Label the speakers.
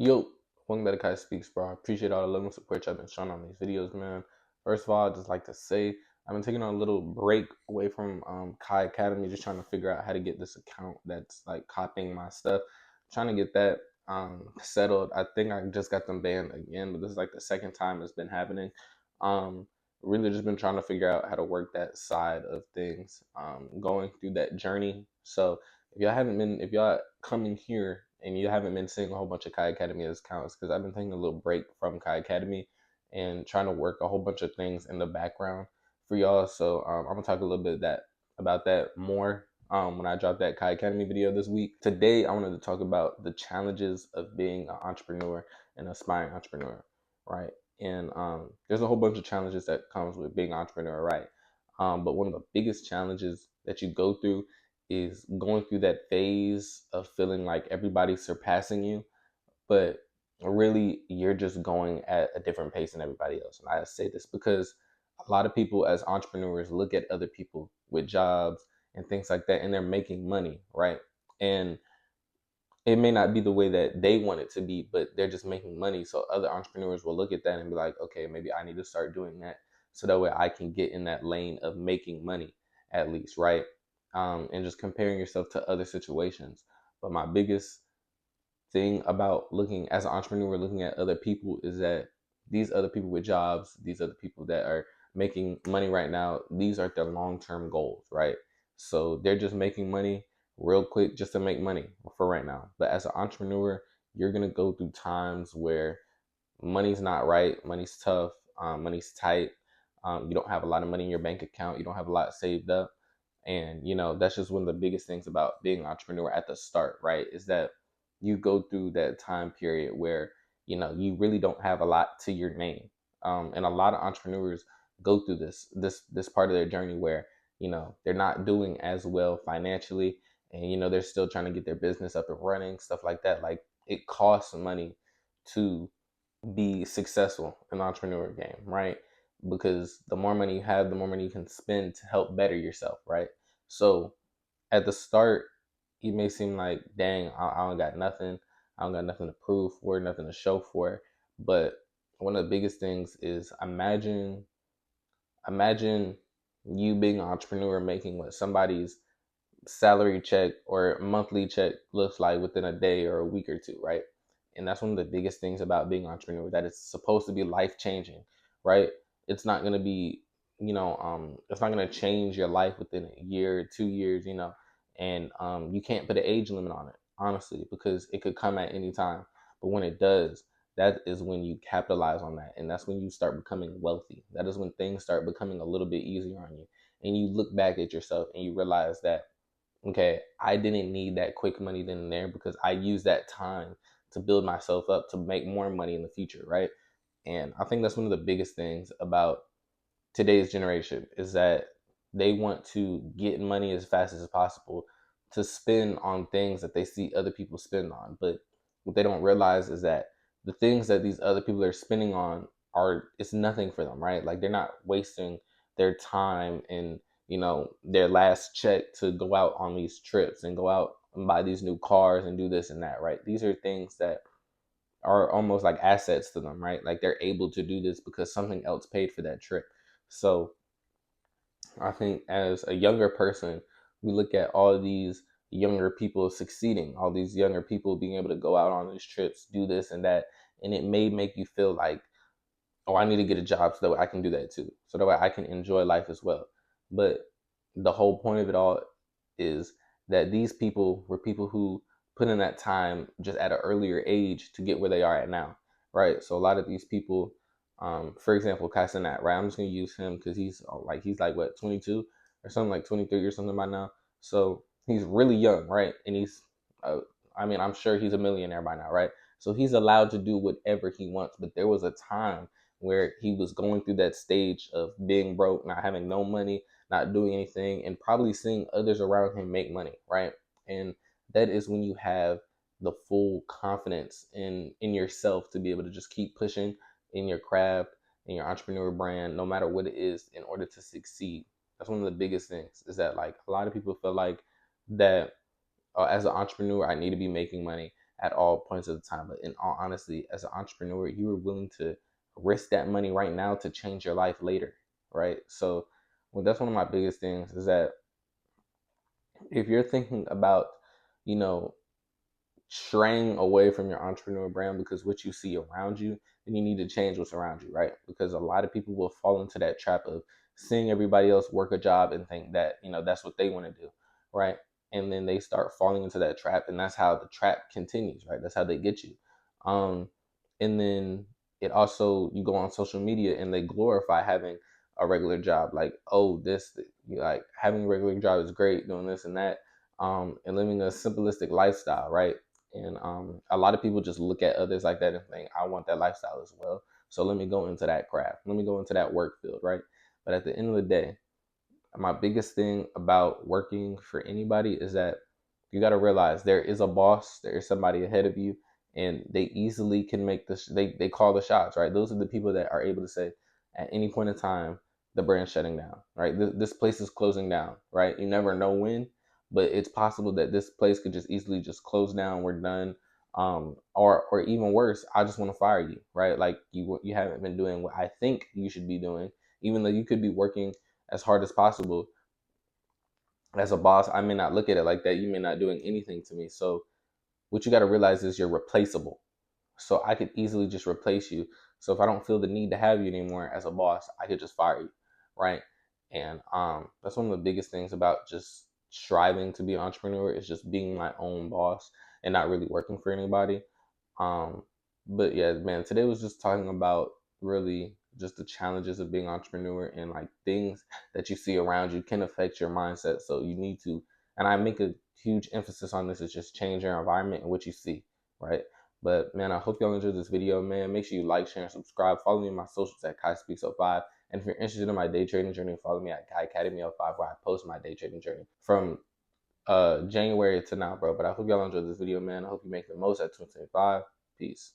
Speaker 1: Yo, welcome back to Kai Speaks, bro. I appreciate all the love and support y'all been showing on these videos, man. First of all, I'd just like to say I've been taking a little break away from Kai Academy, just trying to figure out how to get this account that's like copying my stuff. Trying to get that settled. I think I just got them banned again, but this is like the second time it's been happening. Um, really just been trying to figure out how to work that side of things. Going through that journey. So if y'all coming here and you haven't been seeing a whole bunch of Kai Academy accounts, because I've been taking a little break from Kai Academy and trying to work a whole bunch of things in the background for y'all. So I'm gonna talk a little bit about that more when I drop that Kai Academy video this week. Today I wanted to talk about the challenges of being an entrepreneur and aspiring entrepreneur, right? And there's a whole bunch of challenges that comes with being an entrepreneur, right? But one of the biggest challenges that you go through is going through that phase of feeling like everybody's surpassing you, but really you're just going at a different pace than everybody else. And I say this because a lot of people as entrepreneurs look at other people with jobs and things like that, and they're making money, right? And it may not be the way that they want it to be, but they're just making money. So other entrepreneurs will look at that and be like, okay, maybe I need to start doing that so that way I can get in that lane of making money at least, right? And just comparing yourself to other situations. But my biggest thing about looking as an entrepreneur, looking at other people is that these other people with jobs, these other people that are making money right now, these are their long-term goals, right? So they're just making money real quick just to make money for right now. But as an entrepreneur, you're gonna go through times where money's not right, money's tough, money's tight. You don't have a lot of money in your bank account, you don't have a lot saved up. And that's just one of the biggest things about being an entrepreneur at the start, right? Is that you go through that time period where you really don't have a lot to your name. And a lot of entrepreneurs go through this part of their journey where they're not doing as well financially, and they're still trying to get their business up and running, stuff like that. Like, it costs money to be successful in the entrepreneur game, right? Because the more money you have, the more money you can spend to help better yourself, right? So at the start, you may seem like, dang, I don't got nothing. I don't got nothing to prove for, nothing to show for. But one of the biggest things is imagine you being an entrepreneur making what somebody's salary check or monthly check looks like within a day or a week or two, right? And that's one of the biggest things about being an entrepreneur, that it's supposed to be life changing, right? It's not gonna be, it's not gonna change your life within a year, 2 years, and you can't put an age limit on it, honestly, because it could come at any time. But when it does, that is when you capitalize on that, and that's when you start becoming wealthy. That is when things start becoming a little bit easier on you, and you look back at yourself and you realize that, okay, I didn't need that quick money then and there because I used that time to build myself up to make more money in the future, right? And I think that's one of the biggest things about today's generation is that they want to get money as fast as possible to spend on things that they see other people spend on. But what they don't realize is that the things that these other people are spending on it's nothing for them, right? Like, they're not wasting their time and their last check to go out on these trips and go out and buy these new cars and do this and that, right? These are things that are almost like assets to them, right? Like, they're able to do this because something else paid for that trip. So I think as a younger person, we look at all these younger people succeeding, all these younger people being able to go out on these trips, do this and that, and it may make you feel like, oh, I need to get a job so that way I can do that too, so that way I can enjoy life as well. But the whole point of it all is that these people were people who put in that time just at an earlier age to get where they are at now, right? So a lot of these people, for example, Kai Cenat, right? I'm just gonna use him because he's like what, 22 or something, like 23 or something by now. So he's really young, right? And I mean, I'm sure he's a millionaire by now, right? So he's allowed to do whatever he wants. But there was a time where he was going through that stage of being broke, not having no money, not doing anything, and probably seeing others around him make money, right? And that is when you have the full confidence in yourself to be able to just keep pushing in your craft, in your entrepreneur brand, no matter what it is, in order to succeed. That's one of the biggest things, is that, like, a lot of people feel like that, as an entrepreneur, I need to be making money. at all points of the time. But in all honesty, as an entrepreneur, you are willing to risk that money right now to change your life later, right? So, well, that's one of my biggest things is that if you're thinking about, you know, straying away from your entrepreneur brand because what you see around you, then you need to change what's around you, right? Because a lot of people will fall into that trap of seeing everybody else work a job and think that, that's what they want to do, right? And then they start falling into that trap, and that's how the trap continues, right? That's how they get you. Um, and then it also, you go on social media and they glorify having a regular job, like, oh, this, like having a regular job is great, doing this and that, and living a simplistic lifestyle, right? And a lot of people just look at others like that and think, I want that lifestyle as well. So let me go into that craft. Let me go into that work field, right? But at the end of the day, my biggest thing about working for anybody is that you got to realize there is a boss, there is somebody ahead of you, and they easily can make this. They call the shots, right? Those are the people that are able to say, at any point in time, the brand's shutting down, right? This place is closing down, right? You never know when, but it's possible that this place could just easily just close down. We're done, or even worse, I just want to fire you, right? Like you haven't been doing what I think you should be doing, even though you could be working as hard as possible. As a boss, I may not look at it like that. You may not doing anything to me. So what you got to realize is you're replaceable. So I could easily just replace you. So if I don't feel the need to have you anymore as a boss, I could just fire you, right? And that's one of the biggest things about just striving to be an entrepreneur is just being my own boss and not really working for anybody. Um, but yeah, man, today was just talking about really just the challenges of being an entrepreneur, and like things that you see around you can affect your mindset. So you need to, and I make a huge emphasis on this, is just change your environment and what you see, right? But man, I hope y'all enjoyed this video, man. Make sure you like, share, and subscribe. Follow me on my socials at Kai Speaks 05. And if you're interested in my day trading journey, follow me at Kai Academy 05, where I post my day trading journey from January to now, bro. But I hope y'all enjoyed this video, man. I hope you make the most at 2025. Peace.